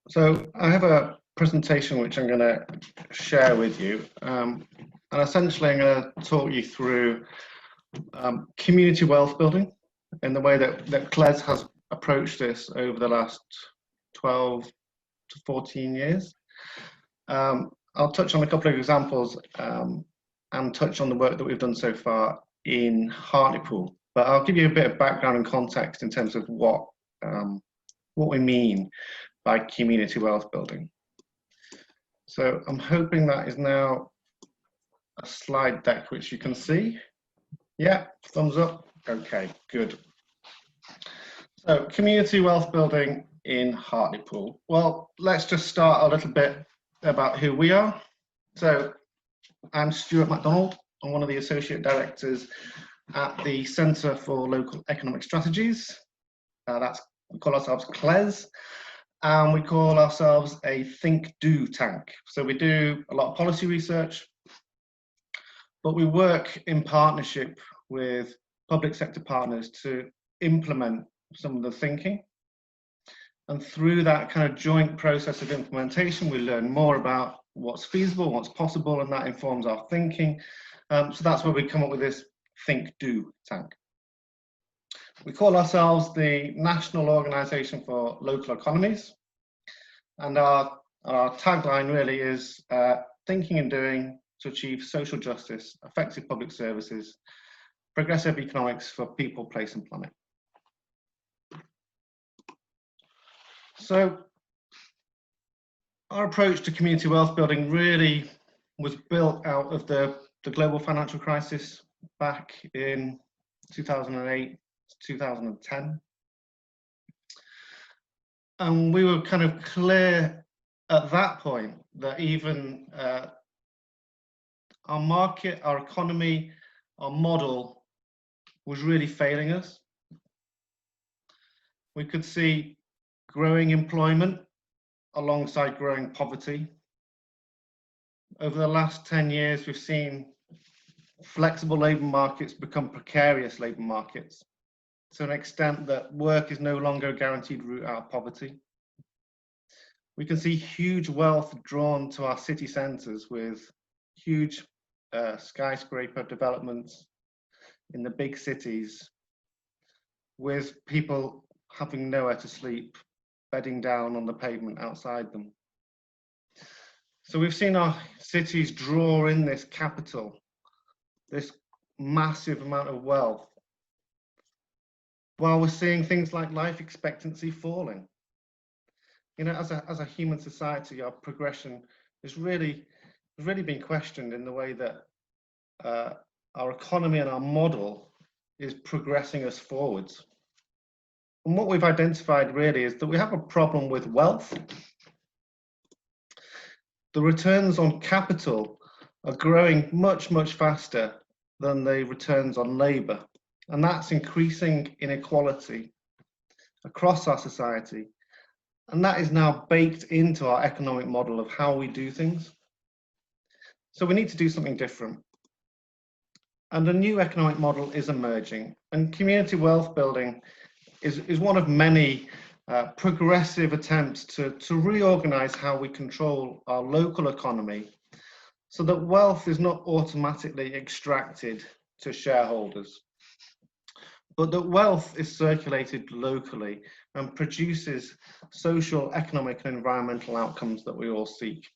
So I have a presentation which I'm going to share with you, and essentially I'm going to talk you through community wealth building in the way that CLES has approached this over the last 12 to 14 years. I'll touch on a couple of examples and touch on the work that we've done so far in Hartlepool, but I'll give you a bit of background and context in terms of what we mean by community wealth building. So I'm hoping that is now a slide deck which you can see. Yeah, thumbs up. Okay, good. So community wealth building in Hartlepool. Well, let's just start a little bit about who we are. So I'm Stuart Macdonald. I'm one of the associate directors at the Centre for Local Economic Strategies. We call ourselves CLES. And we call ourselves a think-do tank. So we do a lot of policy research, but we work in partnership with public sector partners to implement some of the thinking. And through that kind of joint process of implementation, we learn more about what's feasible, what's possible, and that informs our thinking. So that's where we come up with this think-do tank. We call ourselves the National Organisation for Local Economies, and our tagline really is thinking and doing to achieve social justice, effective public services, progressive economics for people, place and planet. So our approach to community wealth building really was built out of the global financial crisis back in 2008 2010. And we were kind of clear at that point that even our market, our economy, our model was really failing us. We could see growing employment alongside growing poverty. Over the last 10 years, we've seen flexible labour markets become precarious labour markets, to an extent that work is no longer a guaranteed route out of poverty. We can see huge wealth drawn to our city centres with huge skyscraper developments in the big cities, with people having nowhere to sleep, bedding down on the pavement outside them. So we've seen our cities draw in this capital, this massive amount of wealth, while we're seeing things like life expectancy falling. You know, as a human society, our progression has really been questioned in the way that our economy and our model is progressing us forwards. And what we've identified really is that we have a problem with wealth. The returns on capital are growing much, much faster than the returns on labour. And that's increasing inequality across our society. And that is now baked into our economic model of how we do things. So we need to do something different. And a new economic model is emerging. And community wealth building is one of many progressive attempts to reorganize how we control our local economy so that wealth is not automatically extracted to shareholders, but that wealth is circulated locally and produces social, economic and environmental outcomes that we all seek.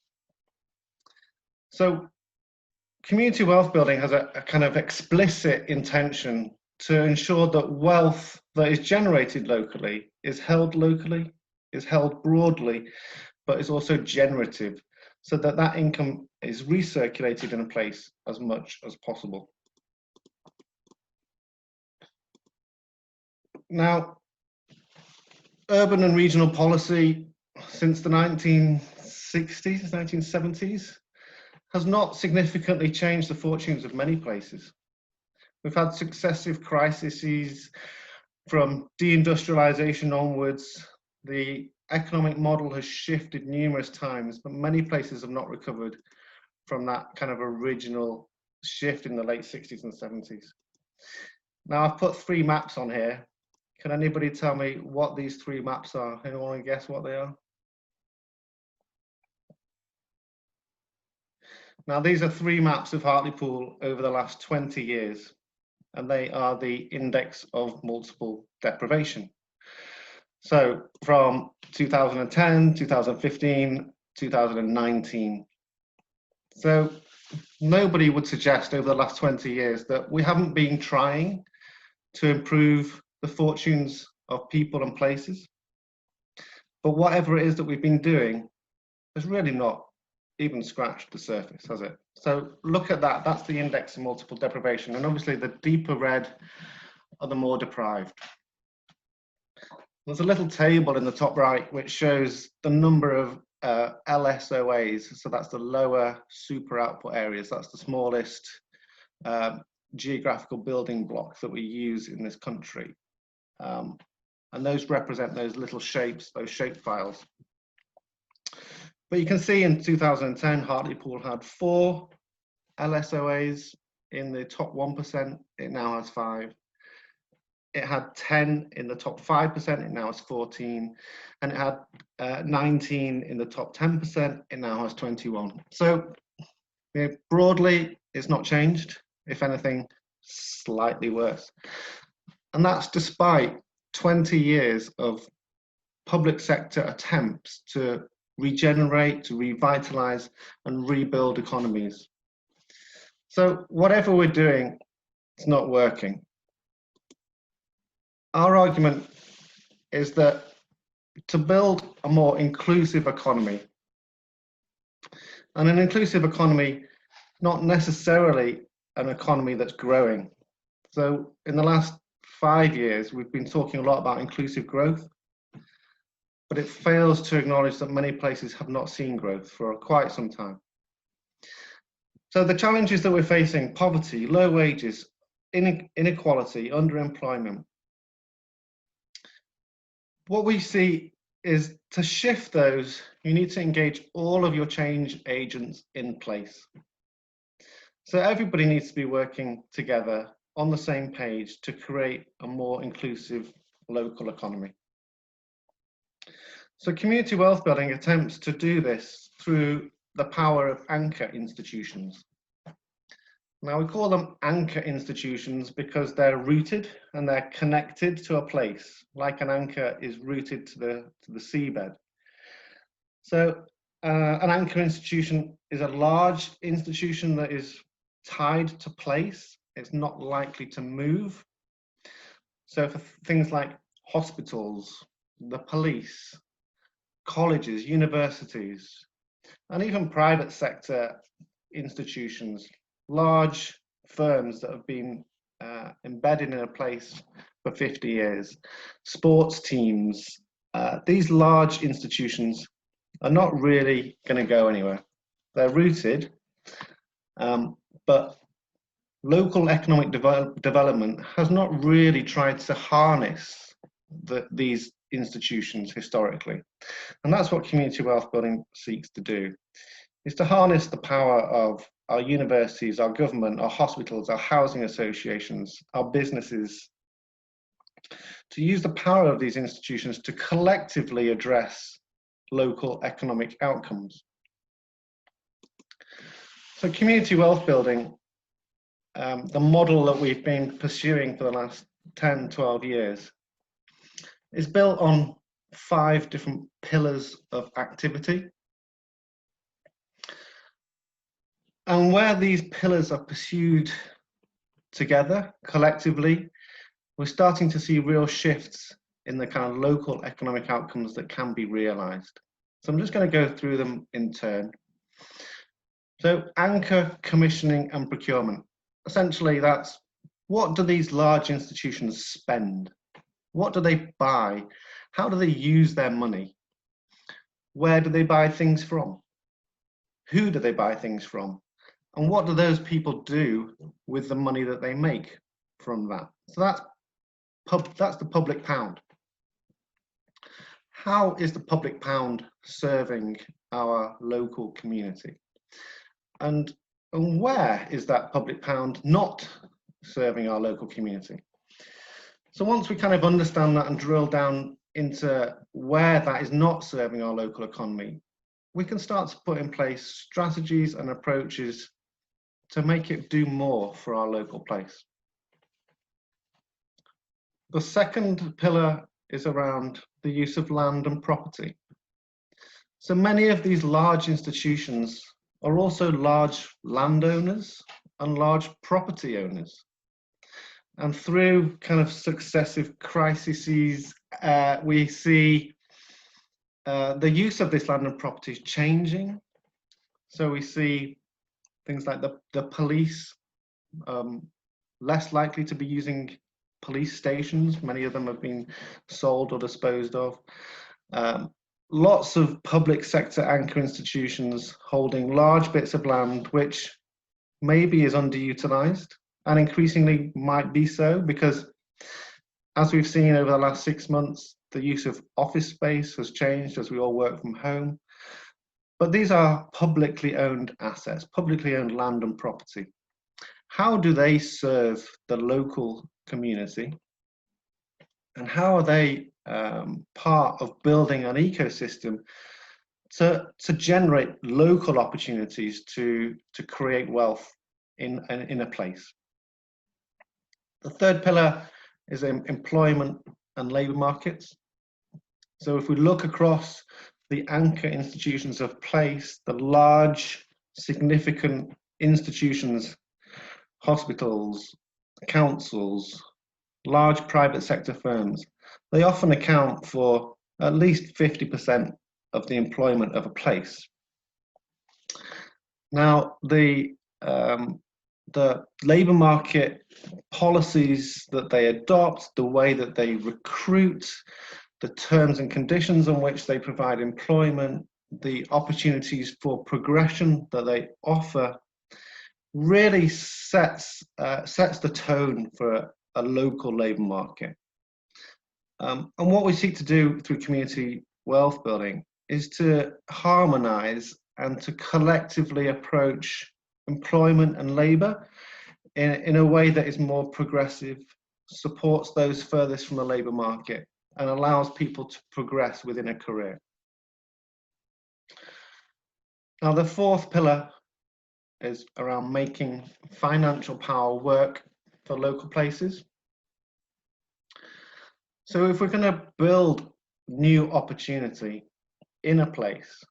So community wealth building has a kind of explicit intention to ensure that wealth that is generated locally, is held broadly, but is also generative, so that that income is recirculated in a place as much as possible. Now, urban and regional policy since the 1960s, 1970s, has not significantly changed the fortunes of many places. We've had successive crises from deindustrialization onwards. The economic model has shifted numerous times, but many places have not recovered from that kind of original shift in the late 60s and 70s. Now, I've put 3 maps on here. Can anybody tell me what these 3 maps are? Anyone want to guess what they are? Now, these are 3 maps of Hartlepool over the last 20 years, and they are the index of multiple deprivation. So from 2010, 2015, 2019. So nobody would suggest over the last 20 years that we haven't been trying to improve the fortunes of people and places. But whatever it is that we've been doing has really not even scratched the surface, has it? So look at that, that's the index of multiple deprivation. And obviously the deeper red are the more deprived. There's a little table in the top right which shows the number of LSOAs, so that's the lower super output areas, that's the smallest geographical building block that we use in this country. And those represent those little shapes, those shape files. But you can see in 2010, Hartlepool had 4 LSOAs in the top 1%, it now has 5. It had 10 in the top 5%, it now has 14. And it had 19 in the top 10%, it now has 21. So broadly, it's not changed. If anything, slightly worse. And that's despite 20 years of public sector attempts to regenerate, to revitalize, and rebuild economies. So whatever we're doing, it's not working. Our argument is that to build a more inclusive economy, and an inclusive economy, not necessarily an economy that's growing. So in the last 5 years, we've been talking a lot about inclusive growth, but it fails to acknowledge that many places have not seen growth for quite some time. So the challenges that we're facing, poverty, low wages, inequality, underemployment, what we see is to shift those, you need to engage all of your change agents in place. So everybody needs to be working together on the same page to create a more inclusive local economy. So community wealth building attempts to do this through the power of anchor institutions. Now we call them anchor institutions because they're rooted and they're connected to a place, like an anchor is rooted to the seabed. So an anchor institution is a large institution that is tied to place. It's not likely to move. So for things like hospitals, the police, colleges, universities, and even private sector institutions, large firms that have been embedded in a place for 50 years, sports teams, these large institutions are not really going to go anywhere. They're rooted, but local economic development has not really tried to harness these institutions historically. And that's what community wealth building seeks to do, is to harness the power of our universities, our government, our hospitals, our housing associations, our businesses, to use the power of these institutions to collectively address local economic outcomes. So community wealth building, the model that we've been pursuing for the last 10, 12 years, is built on 5 different pillars of activity. And where these pillars are pursued together, collectively, we're starting to see real shifts in the kind of local economic outcomes that can be realized. So I'm just going to go through them in turn. So anchor, commissioning, and procurement. Essentially, that's what do these large institutions spend? What do they buy? How do they use their money? Where do they buy things from? Who do they buy things from? And what do those people do with the money that they make from that? So that's the public pound. How is the public pound serving our local community? And where is that public pound not serving our local community? So once we kind of understand that and drill down into where that is not serving our local economy, we can start to put in place strategies and approaches to make it do more for our local place. The second pillar is around the use of land and property. So many of these large institutions are also large landowners and large property owners. And through kind of successive crises, we see the use of this land and property is changing. So we see things like the police, less likely to be using police stations. Many of them have been sold or disposed of. Lots of public sector anchor institutions holding large bits of land, which maybe is underutilized and increasingly might be so, because as we've seen over the last 6 months, the use of office space has changed as we all work from home. But these are publicly owned assets, publicly owned land and property. How do they serve the local community? And how are they part of building an ecosystem to generate local opportunities to create wealth in a place? The third pillar is employment and labour markets. So if we look across the anchor institutions of place, the large, significant institutions, hospitals, councils, large private sector firms, they often account for at least 50% of the employment of a place. Now, the labour market policies that they adopt, the way that they recruit, the terms and conditions on which they provide employment, the opportunities for progression that they offer, really sets the tone for a local labour market. And what we seek to do through community wealth building is to harmonise and to collectively approach employment and labour in a way that is more progressive, supports those furthest from the labour market, and allows people to progress within a career. Now, the fourth pillar is around making financial power work for local places. So if we're going to build new opportunity in a place,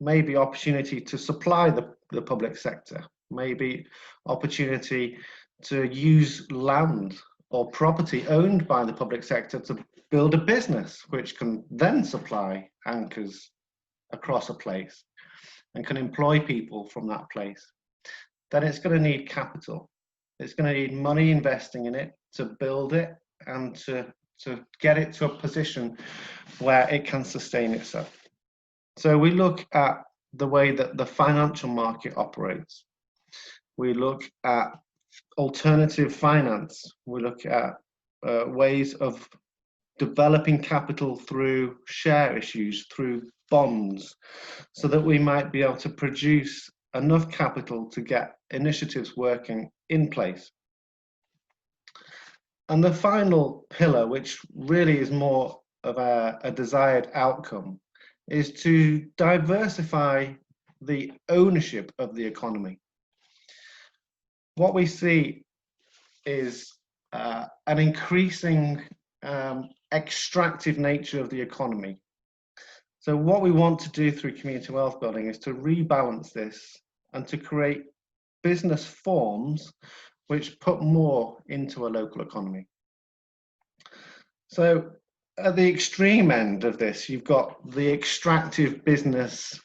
maybe opportunity to supply the public sector, maybe opportunity to use land or property owned by the public sector to build a business which can then supply anchors across a place and can employ people from that place, then it's going to need capital. It's going to need money investing in it to build it and to get it to a position where it can sustain itself. So we look at the way that the financial market operates. We look at alternative finance. We look at ways of developing capital through share issues, through bonds, so that we might be able to produce enough capital to get initiatives working in place. And the final pillar, which really is more of a desired outcome, is to diversify the ownership of the economy. What we see is an increasing extractive nature of the economy. So what we want to do through community wealth building is to rebalance this and to create business forms which put more into a local economy. So at the extreme end of this, you've got the extractive business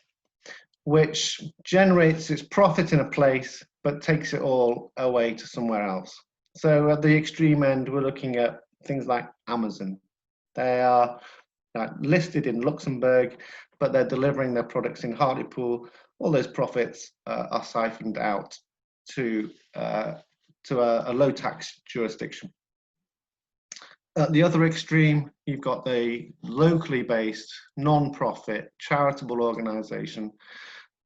which generates its profit in a place but takes it all away to somewhere else. So at the extreme end, we're looking at things like Amazon. They are listed in Luxembourg, but they're delivering their products in Hartlepool. All those profits are siphoned out to a low tax jurisdiction. At the other extreme, you've got the locally based, non-profit, charitable organisation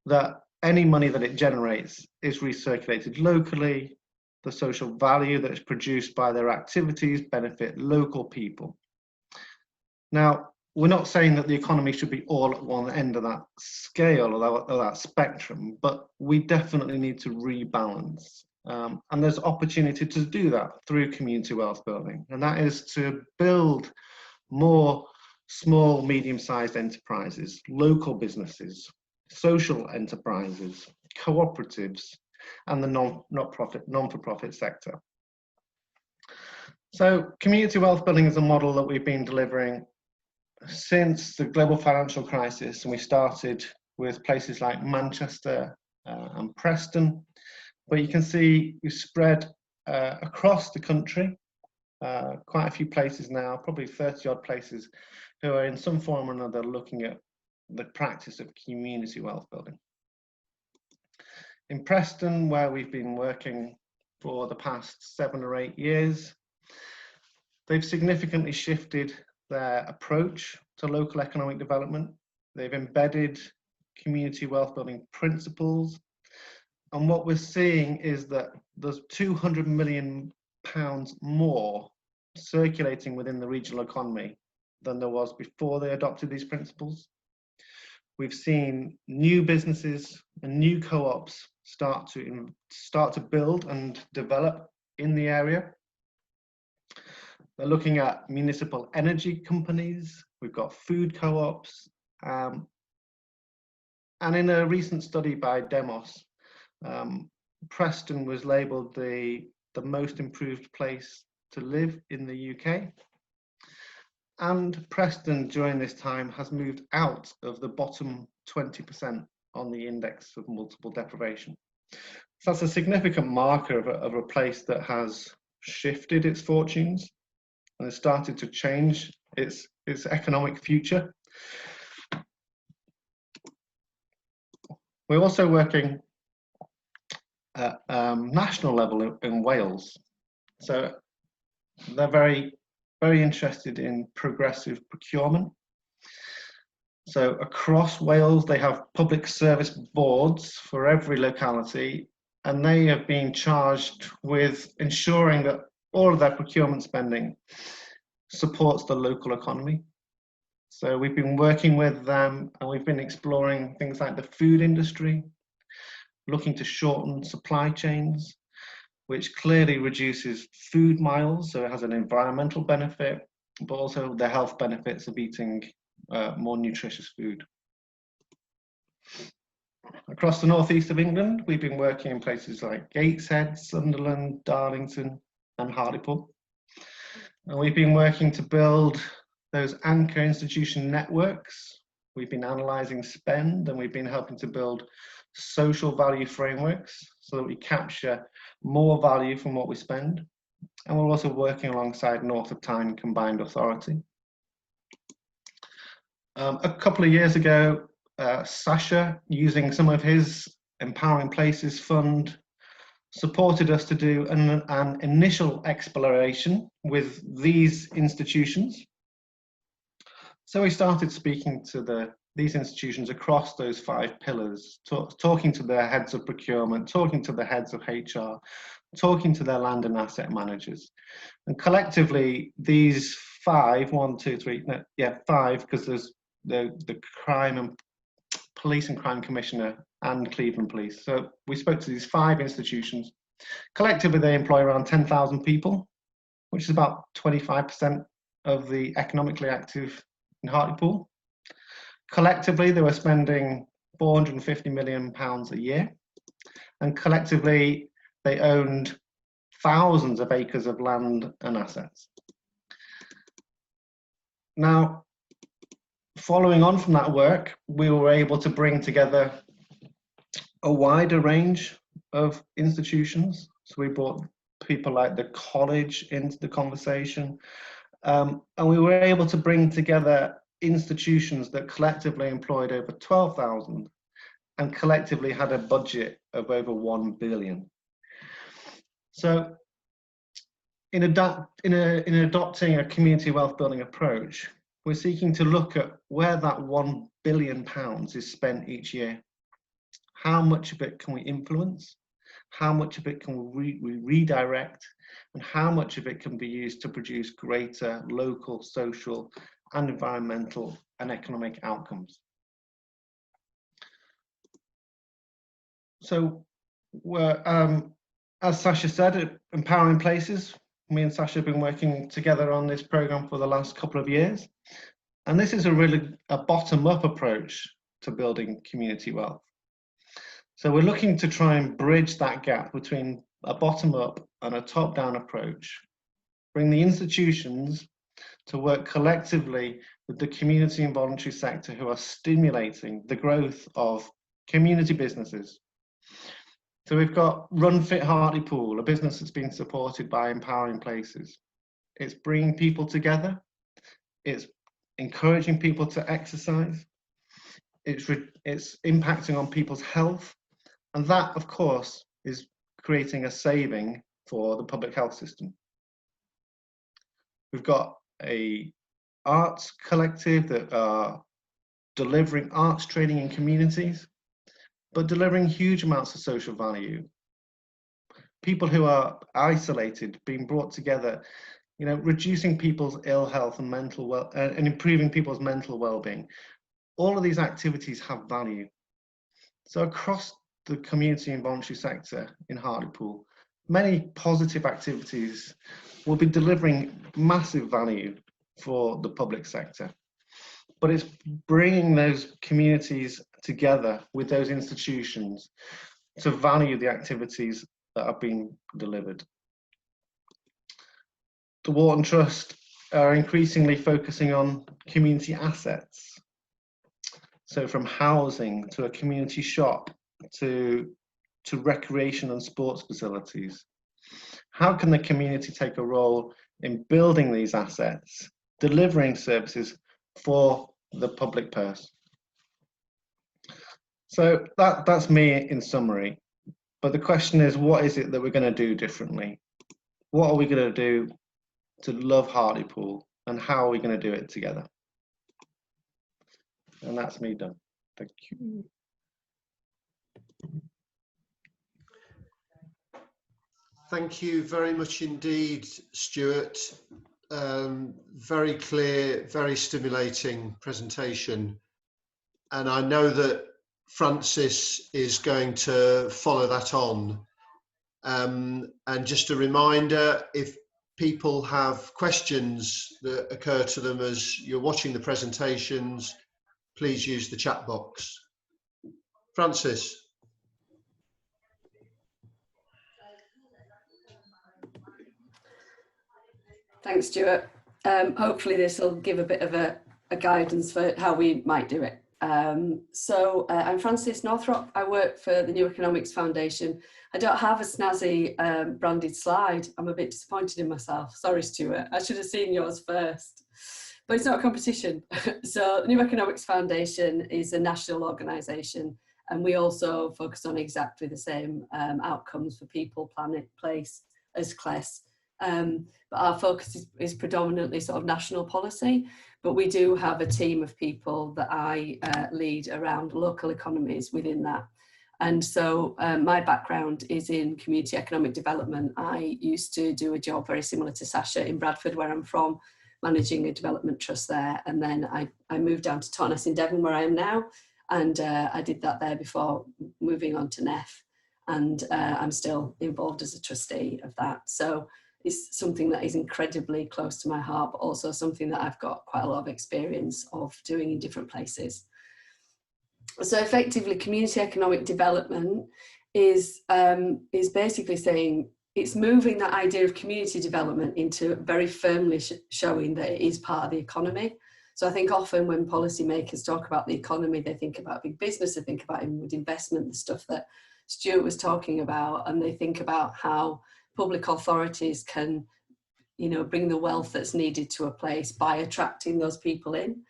that any money that it generates is recirculated locally. The social value that is produced by their activities benefit local people. Now, we're not saying that the economy should be all at one end of that scale or that spectrum, but we definitely need to rebalance. And there's opportunity to do that through community wealth building, and that is to build more small, medium-sized enterprises, local businesses, social enterprises, cooperatives, and the non-for-profit sector. So community wealth building is a model that we've been delivering since the global financial crisis, and we started with places like Manchester and Preston, but you can see we've spread across the country, quite a few places now, probably 30 odd places, who are in some form or another looking at the practice of community wealth building. In Preston, where we've been working for the past 7 or 8 years, they've significantly shifted their approach to local economic development. They've embedded community wealth building principles. And what we're seeing is that there's £200 million more circulating within the regional economy than there was before they adopted these principles. We've seen new businesses and new co-ops start to build and develop in the area. They're looking at municipal energy companies. We've got food co-ops. And in a recent study by Demos, Preston was labelled the most improved place to live in the UK. And Preston during this time has moved out of the bottom 20% on the index of multiple deprivation. So that's a significant marker of a place that has shifted its fortunes and has started to change its economic future. We're also working at national level in Wales. So they're very interested in progressive procurement. So across Wales, they have public service boards for every locality, and they have been charged with ensuring that all of their procurement spending supports the local economy. So we've been working with them, and we've been exploring things like the food industry, looking to shorten supply chains, which clearly reduces food miles, so it has an environmental benefit, but also the health benefits of eating more nutritious food. Across the northeast of England, we've been working in places like Gateshead, Sunderland, Darlington, and Hartlepool. And we've been working to build those anchor institution networks. We've been analysing spend, and we've been helping to build social value frameworks so that we capture more value from what we spend. And we're also working alongside Northrop Combined Authority. A couple of years ago, Sasha, using some of his Empowering Places fund, supported us to do an initial exploration with these institutions. So we started speaking to these institutions across those 5 pillars, talking to their heads of procurement, talking to the heads of HR, talking to their land and asset managers. And collectively, these 5, 5, because there's the Crime and Police and Crime Commissioner and Cleveland Police. So we spoke to these 5 institutions. Collectively, they employ around 10,000 people, which is about 25% of the economically active in Hartlepool. Collectively, they were spending £450 million a year, and collectively, they owned thousands of acres of land and assets. Now, following on from that work, we were able to bring together a wider range of institutions. So we brought people like the college into the conversation, and we were able to bring together institutions that collectively employed over 12,000 and collectively had a budget of over 1 billion. So in adopting a community wealth building approach, we're seeking to look at where that £1 billion is spent each year. How much of it can we influence? How much of it can we redirect? And how much of it can be used to produce greater local, social, and environmental and economic outcomes. So we're, as Sasha said, Empowering Places, me and Sasha have been working together on this program for the last couple of years. And this is a bottom-up approach to building community wealth. So we're looking to try and bridge that gap between a bottom-up and a top-down approach, bring the institutions to work collectively with the community and voluntary sector who are stimulating the growth of community businesses. So we've got Run Fit Hartlepool, a business that's been supported by Empowering Places. It's bringing people together. It's encouraging people to exercise. It's impacting on people's health. And that, of course, is creating a saving for the public health system. We've got a arts collective that are delivering arts training in communities, but delivering huge amounts of social value. People who are isolated being brought together, you know, reducing people's ill health and and improving people's mental well-being. All of these activities have value. So across the community and voluntary sector in Hartlepool, many positive activities will be delivering massive value for the public sector. But it's bringing those communities together with those institutions to value the activities that are being delivered. The Wharton Trust are increasingly focusing on community assets. So from housing to a community shop to recreation and sports facilities. How can the community take a role in building these assets, delivering services for the public purse? So that's me in summary. But the question is, what is it that we're going to do differently? What are we going to do to love Hartlepool, and how are we going to do it together? And that's me done. Thank you. Thank you very much indeed, Stuart. Very clear, very stimulating presentation. And I know that Francis is going to follow that on. And just a reminder, if people have questions that occur to them as you're watching the presentations, please use the chat box. Francis. Thanks, Stuart. Hopefully this will give a bit of a guidance for how we might do it. I'm Francis Northrop. I work for the New Economics Foundation. I don't have a snazzy branded slide. I'm a bit disappointed in myself. Sorry, Stuart. I should have seen yours first. But it's not a competition. So the New Economics Foundation is a national organisation, and we also focus on exactly the same outcomes for people, planet, place as CLES. But our focus is predominantly sort of national policy, but we do have a team of people that I lead around local economies within that. And so my background is in community economic development. I used to do a job very similar to Sasha in Bradford, where I'm from, managing a development trust there. And then I moved down to Totnes in Devon, where I am now. And I did that there before moving on to NEF. And I'm still involved as a trustee of that. So it's something that is incredibly close to my heart, but also something that I've got quite a lot of experience of doing in different places. So effectively, community economic development is basically saying it's moving that idea of community development into very firmly showing that it is part of the economy. So I think often when policymakers talk about the economy, they think about big business, they think about inward investment, the stuff that Stuart was talking about, and they think about how public authorities can, you know, bring the wealth that's needed to a place by attracting those people in.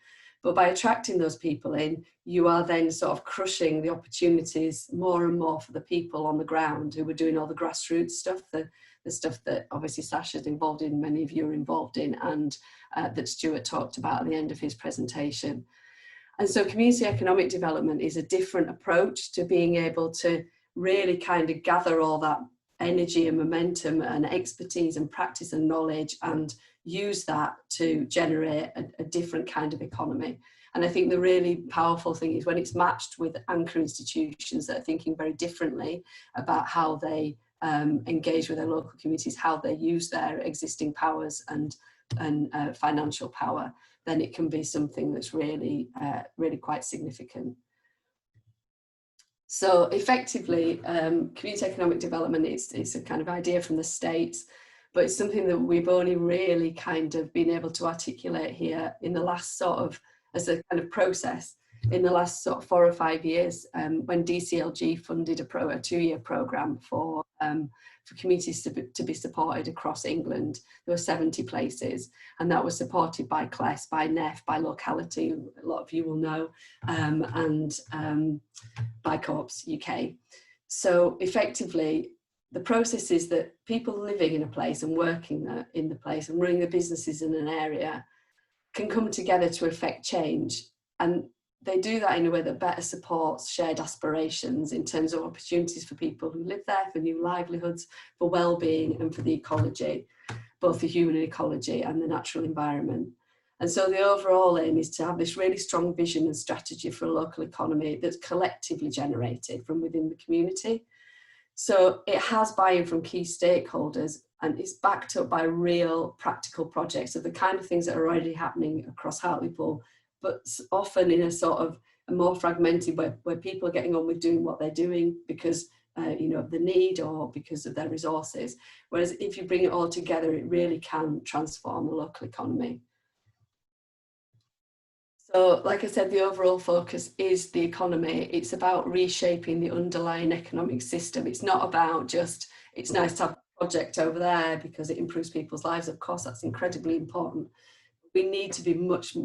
But by attracting those people in, you are then sort of crushing the opportunities more and more for the people on the ground who are doing all the grassroots stuff, the stuff that obviously Sasha's involved in, many of you are involved in, and that Stuart talked about at the end of his presentation. And so community economic development is a different approach to being able to really kind of gather all that energy and momentum and expertise and practice and knowledge and use that to generate a different kind of economy. And I think the really powerful thing is when it's matched with anchor institutions that are thinking very differently about how they engage with their local communities, how they use their existing powers and financial power, then it can be something that's really, really quite significant. So effectively, community economic development, it's a kind of idea from the States, but it's something that we've only really kind of been able to articulate here in the last sort of, as a kind of process, in the last sort of 4 or 5 years, when DCLG funded a 2-year programme for communities to be supported across England. There were 70 places, and that was supported by CLES, by NEF, by locality, a lot of you will know, and by Co-ops UK. So effectively, the process is that people living in a place and working in the place and running the businesses in an area can come together to effect change. And they do that in a way that better supports shared aspirations in terms of opportunities for people who live there, for new livelihoods, for well-being and for the ecology, both the human ecology and the natural environment. And so the overall aim is to have this really strong vision and strategy for a local economy that's collectively generated from within the community. So it has buy-in from key stakeholders, and it's backed up by real practical projects of the kind of things that are already happening across Hartlepool, but often in a sort of a more fragmented way, where people are getting on with doing what they're doing because you know, of the need or because of their resources. Whereas if you bring it all together, it really can transform the local economy. So, like I said, the overall focus is the economy. It's about reshaping the underlying economic system. It's not about just, it's nice to have a project over there because it improves people's lives. Of course, that's incredibly important. We need to be much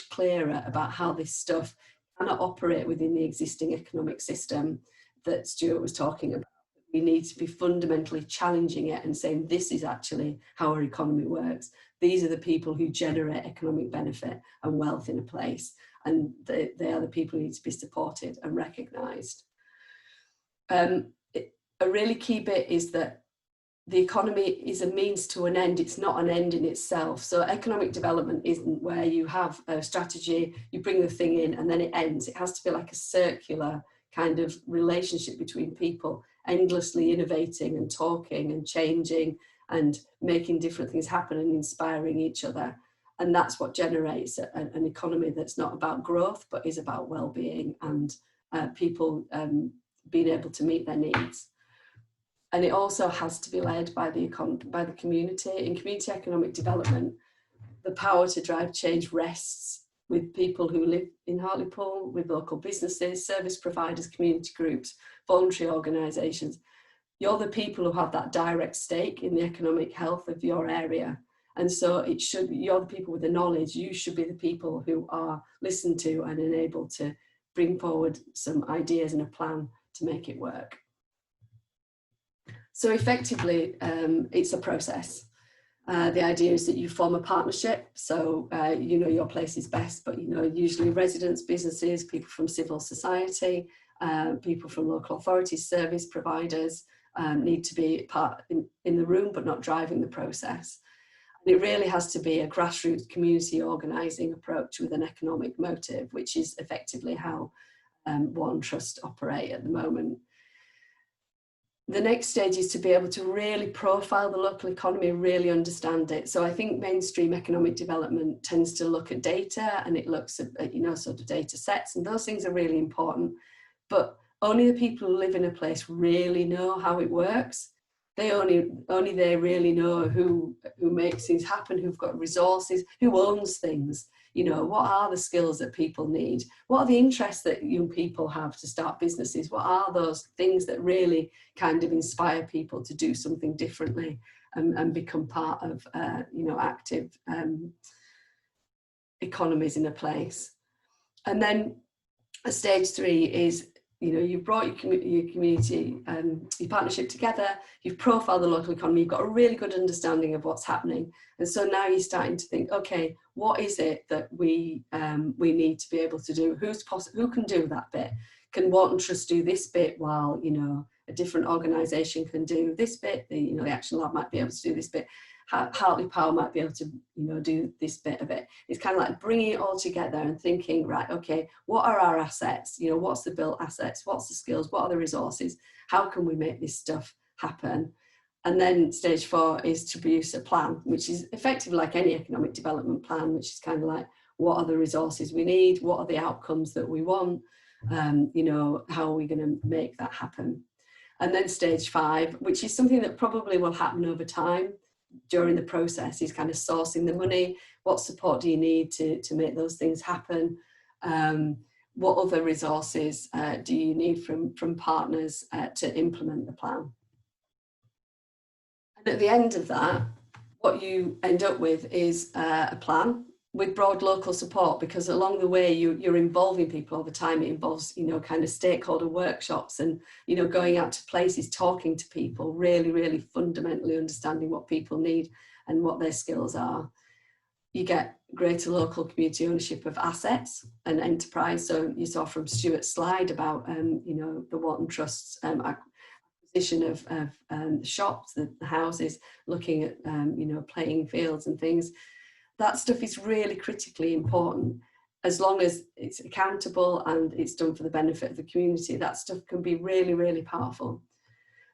clearer about how this stuff cannot operate within the existing economic system that Stuart was talking about. We need to be fundamentally challenging it and saying this is actually how our economy works. These are the people who generate economic benefit and wealth in a place, and they are the people who need to be supported and recognised. A really key bit is that the economy is a means to an end. It's not an end in itself. So economic development isn't where you have a strategy, you bring the thing in and then it ends. It has to be like a circular kind of relationship between people, endlessly innovating and talking and changing and making different things happen and inspiring each other. And that's what generates an economy that's not about growth, but is about well-being and people being able to meet their needs. And it also has to be led by the community. In community economic development, the power to drive change rests with people who live in Hartlepool, with local businesses, service providers, community groups, voluntary organisations. You're the people who have that direct stake in the economic health of your area. And so you're the people with the knowledge. You should be the people who are listened to and enabled to bring forward some ideas and a plan to make it work. So effectively, it's a process. The idea is that you form a partnership. So you know your place is best, but you know usually residents, businesses, people from civil society, people from local authorities, service providers need to be part in the room, but not driving the process. And it really has to be a grassroots community organising approach with an economic motive, which is effectively how Wharton Trust operate at the moment. The next stage is to be able to really profile the local economy, really understand it. So I think mainstream economic development tends to look at data, and it looks at, you know, sort of data sets, and those things are really important. But only the people who live in a place really know how it works. Only they really know who makes things happen, who've got resources, who owns things. You know, what are the skills that people need? What are the interests that young people have to start businesses? What are those things that really kind of inspire people to do something differently and become part of, you know, active economies in a place? And then stage 3 is, you know, you've brought your community, your partnership together, you've profiled the local economy, you've got a really good understanding of what's happening. And so now you're starting to think, okay, what is it that we need to be able to do? Who can do that bit? Can Wharton Trust do this bit while, you know, a different organisation can do this bit? The Action Lab might be able to do this bit. Hartlepower might be able to, do this bit of it. It's kind of like bringing it all together and thinking, right, okay, what are our assets? What's the built assets? What's the skills? What are the resources? How can we make this stuff happen? And then stage 4 is to produce a plan, which is effectively like any economic development plan, which is kind of like, what are the resources we need? What are the outcomes that we want? How are we going to make that happen? And then stage 5, which is something that probably will happen over time during the process, is kind of sourcing the money. What support do you need to make those things happen? What other resources do you need from partners to implement the plan? And at the end of that, what you end up with is a plan with broad local support, because along the way you're involving people all the time. It involves, kind of stakeholder workshops and, going out to places, talking to people, really, really fundamentally understanding what people need and what their skills are. You get greater local community ownership of assets and enterprise. So you saw from Stuart's slide about, the Wharton Trust's acquisition of shops, the houses, looking at, playing fields and things. That stuff is really critically important. As long as it's accountable and it's done for the benefit of the community, that stuff can be really, really powerful.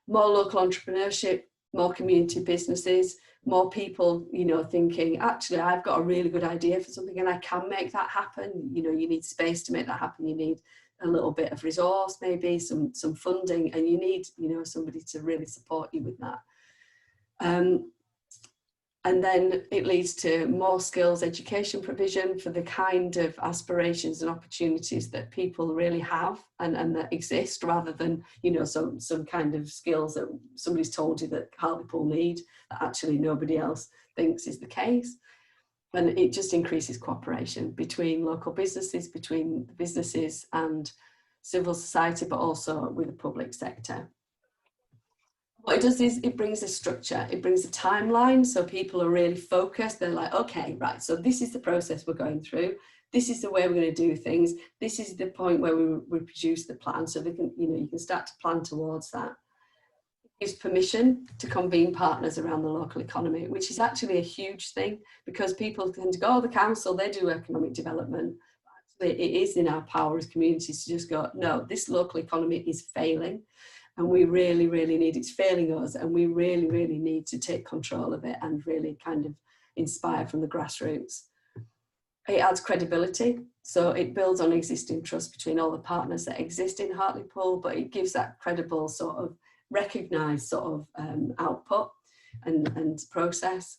More local entrepreneurship, more community businesses, more people, thinking, actually, I've got a really good idea for something and I can make that happen. You need space to make that happen. You need a little bit of resource, maybe some funding, and you need, somebody to really support you with that. And then it leads to more skills education provision for the kind of aspirations and opportunities that people really have and that exist, rather than, some kind of skills that somebody's told you that Hartlepool need, that actually nobody else thinks is the case. And it just increases cooperation between local businesses, between businesses and civil society, but also with the public sector. What it does is it brings a structure, it brings a timeline, so people are really focused. They're like, okay, right, so this is the process we're going through. This is the way we're going to do things. This is the point where we produce the plan, so they can, you can start to plan towards that. It gives permission to convene partners around the local economy, which is actually a huge thing, because people tend to go, oh, the council, they do economic development. Actually, it is in our power as communities to just go, no, this local economy is failing. And we really, really need, it's failing us, and we really, really need to take control of it and really kind of inspire from the grassroots. It adds credibility, so it builds on existing trust between all the partners that exist in Hartlepool, but it gives that credible sort of recognised sort of output and process.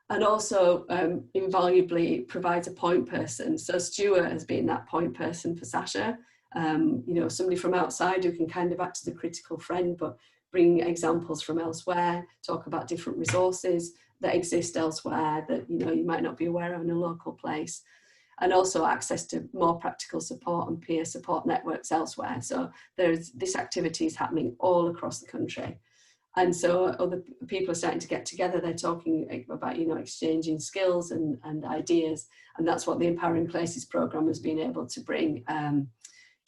And also invaluably provides a point person. So Stuart has been that point person for Sasha. Somebody from outside who can kind of act as a critical friend, but bring examples from elsewhere, talk about different resources that exist elsewhere that, you might not be aware of in a local place, and also access to more practical support and peer support networks elsewhere. So this activity is happening all across the country. And so other people are starting to get together. They're talking about, exchanging skills and ideas. And that's what the Empowering Places programme has been able to bring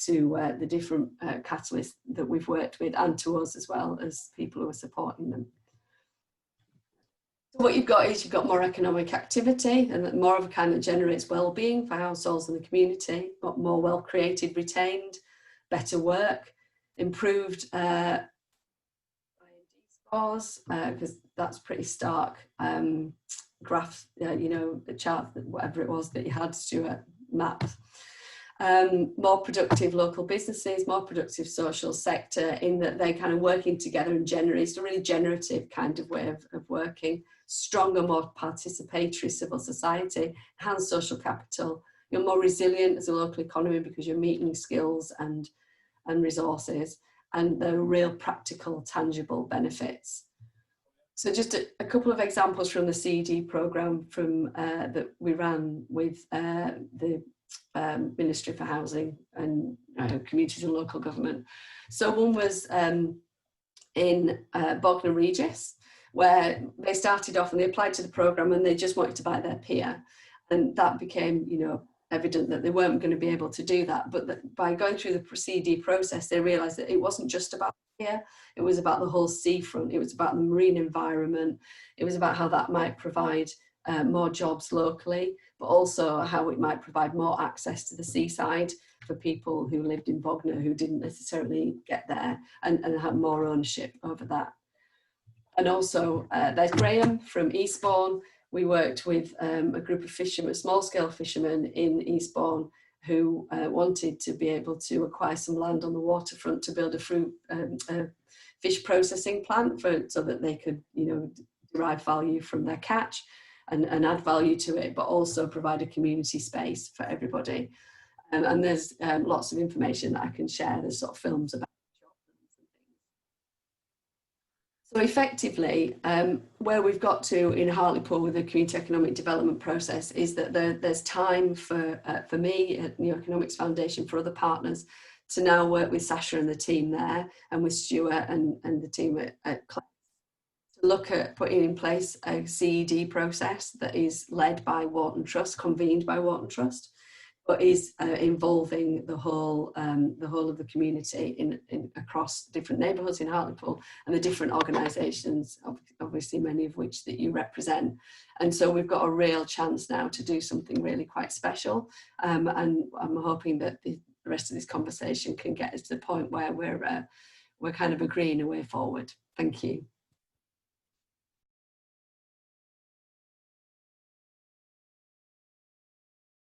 to the different catalysts that we've worked with, and to us as well as people who are supporting them. So what you've got more economic activity, and more of a kind that generates well-being for households and the community, but more well-created, retained, better work, improved scores, because that's pretty stark graph, the chart, whatever it was that you had, Stuart, mapped. More productive local businesses, more productive social sector, in that they're kind of working together and it's a really generative kind of way of working. Stronger, more participatory civil society, enhanced social capital. You're more resilient as a local economy because you're meeting skills and resources, and there are real practical, tangible benefits. So just a couple of examples from the CD programme from that we ran with the Ministry for Housing and Communities and Local Government. So one was in Bognor Regis, where they started off and they applied to the programme and they just wanted to buy their pier. And that became, evident that they weren't going to be able to do that, but that by going through the CD process, they realised that it wasn't just about here, it was about the whole seafront, it was about the marine environment, it was about how that might provide more jobs locally, but also how it might provide more access to the seaside for people who lived in Bognor who didn't necessarily get there, and have more ownership over that. And also there's Graham from Eastbourne. We worked with a group of fishermen, small-scale fishermen in Eastbourne, who wanted to be able to acquire some land on the waterfront to build a fish processing plant so that they could, you know, derive value from their catch and add value to it, but also provide a community space for everybody. And there's lots of information that I can share. There's sort of films about. So effectively, where we've got to in Hartlepool with the community economic development process is that there's time for me at New Economics Foundation, for other partners, to now work with Sasha and the team there, and with Stuart and the team at CLES, to look at putting in place a CED process that is led by Wharton Trust, convened by Wharton Trust, but is involving the whole of the community in across different neighbourhoods in Hartlepool and the different organisations, obviously many of which that you represent. And so we've got a real chance now to do something really quite special. And I'm hoping that the rest of this conversation can get us to the point where we're kind of agreeing a way forward. Thank you.